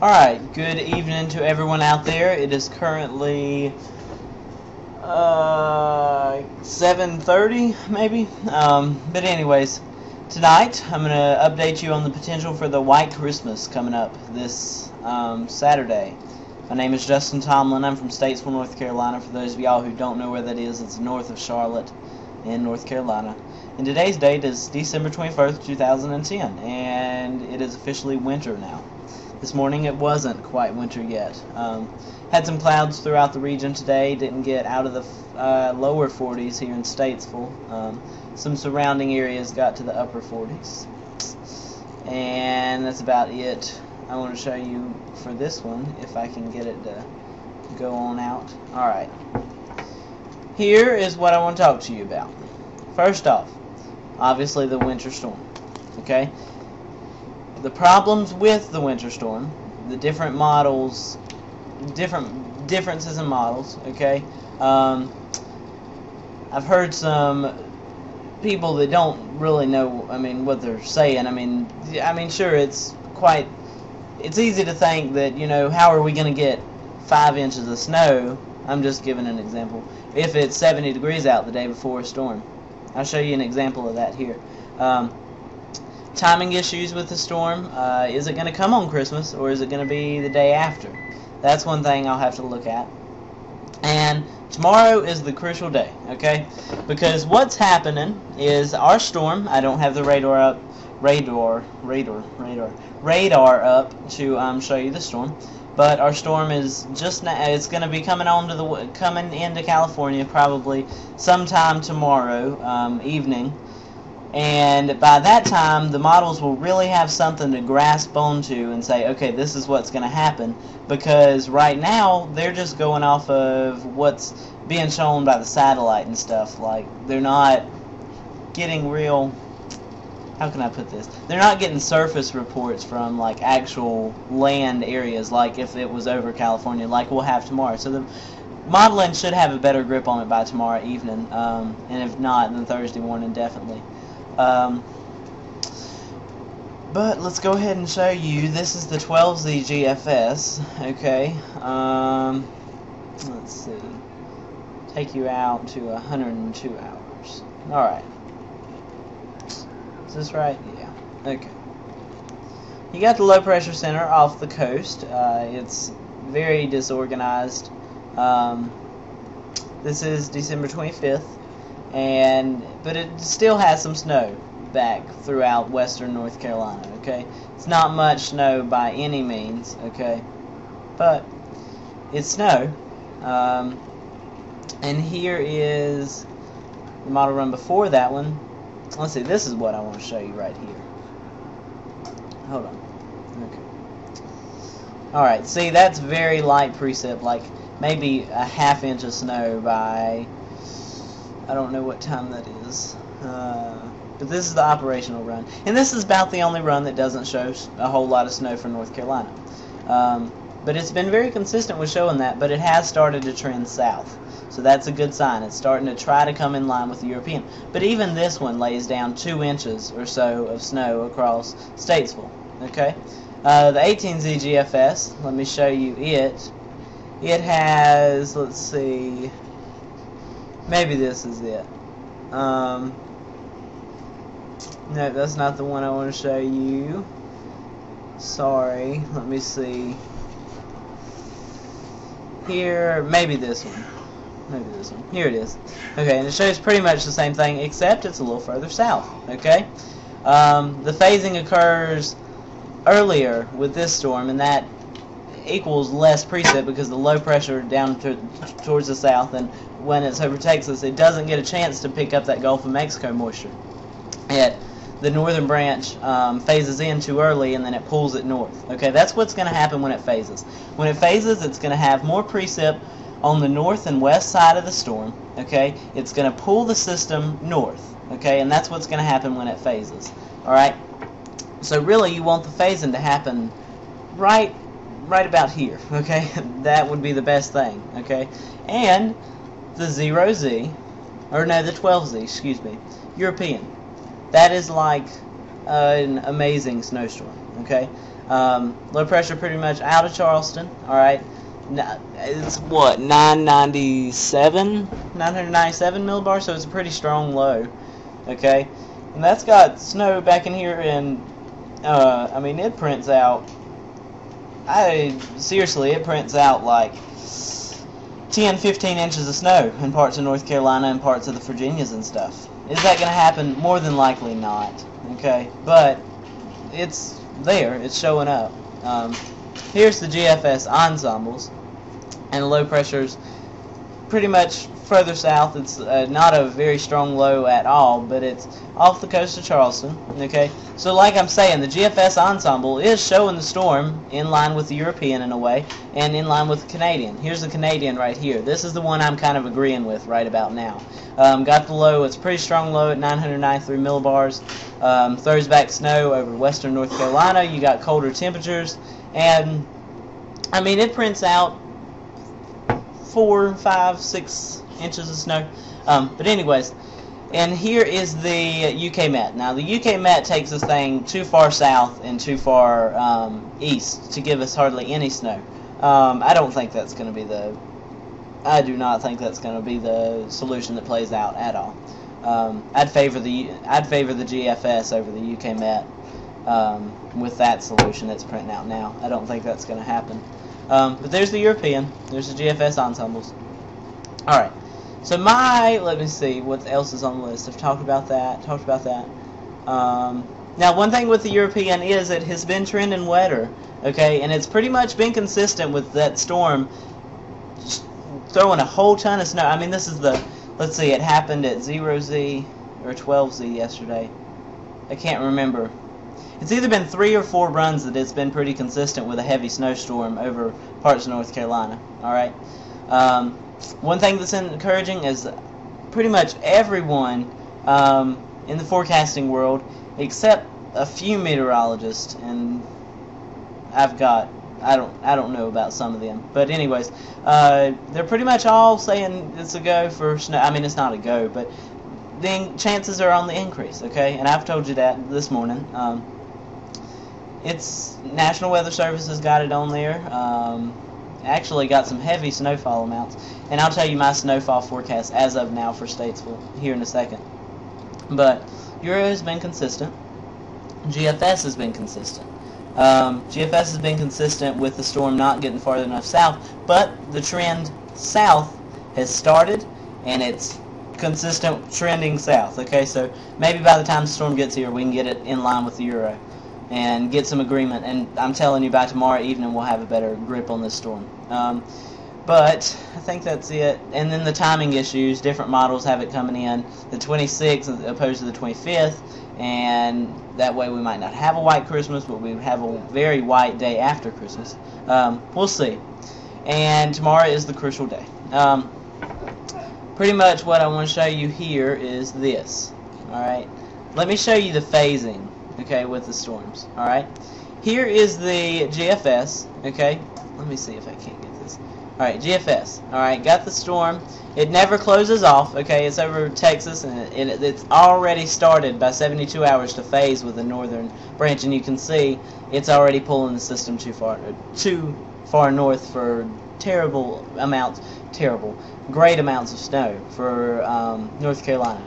Alright, good evening to everyone out there. It is currently 7:30 maybe. But anyways, tonight I'm going to update you on the potential for the White Christmas coming up this Saturday. My name is Justin Tomlin. I'm from Statesville, North Carolina. For those of y'all who don't know where that is, it's north of Charlotte in North Carolina. And today's date is December 21st, 2010, and it is officially winter now. This morning it wasn't quite winter yet. Had some clouds throughout the region today. Didn't get out of the lower 40s here in Statesville. Some surrounding areas got to the upper 40s. And that's about it I want to show you for this one, if I can get it to go on out. Alright. Here is what I want to talk to you about. First off, obviously the winter storm. Okay? The problems with the winter storm, the different models, differences in models, okay? I've heard some people that don't really know, what they're saying. Sure, it's easy to think that, how are we going to get 5 inches of snow? I'm just giving an example. If it's 70 degrees out the day before a storm. I'll show you an example of that here. Timing issues with the storm. Is it going to come on Christmas, or is it going to be the day after? That's one thing I'll have to look at. And tomorrow is the crucial day, okay? Because what's happening is our storm, I don't have the radar up to show you the storm, but our storm is just now, it's going to be coming into California probably sometime tomorrow evening. And by that time, the models will really have something to grasp onto and say, okay, this is what's going to happen. Because right now, they're just going off of what's being shown by the satellite and stuff. Like, they're not getting real, how can I put this? They're not getting surface reports from, like, actual land areas, like if it was over California, like we'll have tomorrow. So the modeling should have a better grip on it by tomorrow evening. And if not, then Thursday morning, definitely. But let's go ahead and show you. This is the 12Z GFS. Okay. Let's see. Take you out to 102 hours. Alright. Is this right? Yeah. Okay. You got the low pressure center off the coast. It's very disorganized. This is December 25th. But it still has some snow back throughout western North Carolina, okay? It's not much snow by any means, okay? But it's snow. And here is the model run before that one. Let's see, this is what I want to show you right here. Hold on. Okay. Alright, see, that's very light precip, like maybe a ½ inch of snow by, I don't know what time that is. But this is the operational run. And this is about the only run that doesn't show a whole lot of snow for North Carolina. But it's been very consistent with showing that, but it has started to trend south. So that's a good sign. It's starting to try to come in line with the European. But even this one lays down 2 inches or so of snow across Statesville. Okay? The 18Z GFS, let me show you it. It has, let's see, maybe this is it. No, that's not the one I want to show you. Sorry. Let me see. Here, maybe this one. Maybe this one. Here it is. Okay, and it shows pretty much the same thing, except it's a little further south. Okay? The phasing occurs earlier with this storm, and that equals less precip because the low pressure down towards the south, and when it overtakes us, it doesn't get a chance to pick up that Gulf of Mexico moisture. The northern branch phases in too early, and then it pulls it north. Okay, that's what's going to happen when it phases. When it phases, it's going to have more precip on the north and west side of the storm. Okay, it's going to pull the system north. Okay, and that's what's going to happen when it phases. All right. So really, you want the phasing to happen right about here. Okay, that would be the best thing. Okay, and the 0Z, or no, the 12Z, excuse me, European. That is like an amazing snowstorm, okay? Low pressure pretty much out of Charleston. All right, it's what 997 millibars, so it's a pretty strong low. Okay, and that's got snow back in here, and I mean it prints out. Seriously, it prints out like 10-15 inches of snow in parts of North Carolina and parts of the Virginias and stuff. Is that going to happen? More than likely not. Okay, but it's there. It's showing up. Here's the GFS ensembles, and the low pressure's pretty much further south. It's not a very strong low at all, but it's off the coast of Charleston. Okay, so like I'm saying, the GFS ensemble is showing the storm in line with the European in a way, and in line with the Canadian. Here's the Canadian right here. This is the one I'm kind of agreeing with right about now. Got the low. It's a pretty strong low at 993 millibars. Throws back snow over western North Carolina. You got colder temperatures, and I mean it prints out 4, 5, 6 inches of snow. But anyways, and here is the UK Met. Now the UK Met takes this thing too far south and too far east to give us hardly any snow. I don't think that's going to be the. I do not think that's going to be the solution that plays out at all. I'd favor the GFS over the UK Met with that solution that's printing out now. I don't think that's going to happen. But there's the European. There's the GFS ensembles. All right. So let me see what else is on the list. I've talked about that. Now, one thing with the European is it has been trending wetter, okay, and it's pretty much been consistent with that storm throwing a whole ton of snow. I mean, this is let's see, it happened at 0Z or 12Z yesterday. I can't remember. It's either been 3 or 4 runs that it's been pretty consistent with a heavy snowstorm over parts of North Carolina. All right. One thing that's encouraging is pretty much everyone in the forecasting world, except a few meteorologists, and I don't know about some of them, but anyways, they're pretty much all saying it's a go for snow. I mean, it's not a go, but the chances are on the increase. Okay, and I've told you that this morning. It's National Weather Service has got it on there. Actually got some heavy snowfall amounts, and I'll tell you my snowfall forecast as of now for Statesville here in a second. But Euro has been consistent. GFS has been consistent. GFS has been consistent with the storm not getting farther enough south, but the trend south has started, and it's consistent trending south. Okay, so maybe by the time the storm gets here, we can get it in line with the Euro and get some agreement, and I'm telling you by tomorrow evening we'll have a better grip on this storm. But I think that's it. And then the timing issues, different models have it coming in the 26th opposed to the 25th, and that way we might not have a white Christmas, but we have a very white day after Christmas. We'll see. And tomorrow is the crucial day. Pretty much what I want to show you here is this. Alright, let me show you the phasing, okay, with the storms. Alright, here is the GFS, okay, let me see if I can't get this. Alright, GFS, alright, got the storm. It never closes off, okay, it's over Texas, and it's already started by 72 hours to phase with the northern branch, and you can see it's already pulling the system too far north for great amounts of snow for North Carolina.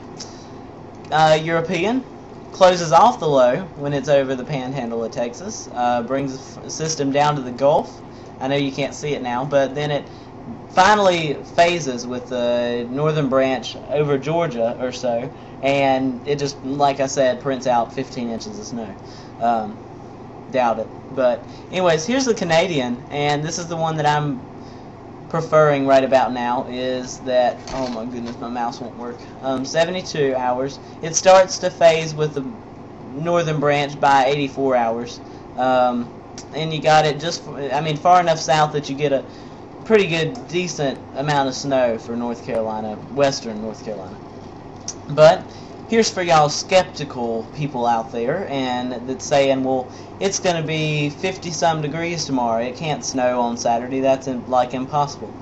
European closes off the low when it's over the panhandle of Texas, brings the system down to the Gulf. I know you can't see it now, but then it finally phases with the northern branch over Georgia or so, and it just, like I said, prints out 15 inches of snow. Doubt it. But anyways, here's the Canadian, and this is the one that I'm preferring right about now, is that, oh my goodness, my mouse won't work, 72 hours. It starts to phase with the northern branch by 84 hours. And you got it just, I mean, far enough south that you get a pretty good, decent amount of snow for North Carolina, western North Carolina. But here's for y'all skeptical people out there, and that's saying, well, it's going to be 50-some degrees tomorrow. It can't snow on Saturday. That's like impossible.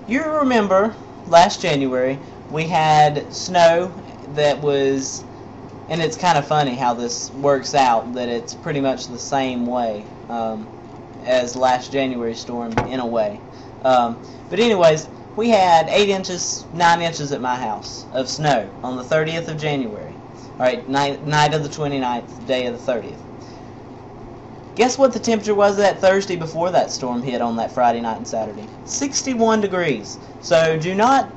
You remember last January we had snow that was, and it's kind of funny how this works out, that it's pretty much the same way. as last January's storm in a way. But anyways, we had 8 inches, 9 inches at my house of snow on the 30th of January. Alright, night of the 29th, day of the 30th. Guess what the temperature was that Thursday before that storm hit on that Friday night and Saturday? 61 degrees. So do not,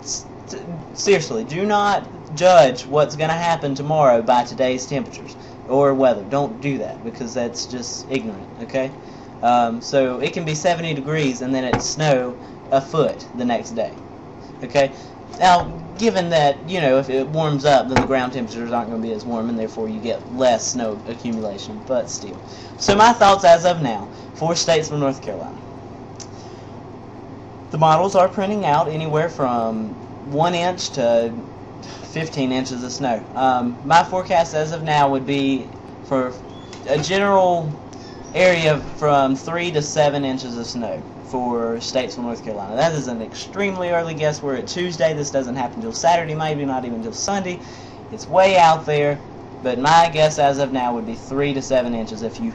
seriously, do not judge what's going to happen tomorrow by today's temperatures or weather. Don't do that, because that's just ignorant, okay? So it can be 70 degrees and then it snow a foot the next day, okay? Now, given that, you know, if it warms up, then the ground temperatures aren't going to be as warm, and therefore you get less snow accumulation, but still. So my thoughts as of now for Statesville, North Carolina. The models are printing out anywhere from 1 inch to 15 inches of snow. My forecast as of now would be for a general area from 3 to 7 inches of snow for Statesville, North Carolina. That is an extremely early guess. We're at Tuesday. This doesn't happen until Saturday, maybe not even until Sunday. It's way out there, but my guess as of now would be 3 to 7 inches. If you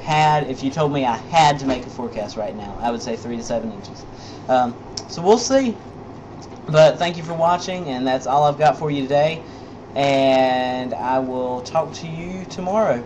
told me I had to make a forecast right now, I would say 3 to 7 inches. So we'll see. But thank you for watching, and that's all I've got for you today. And I will talk to you tomorrow.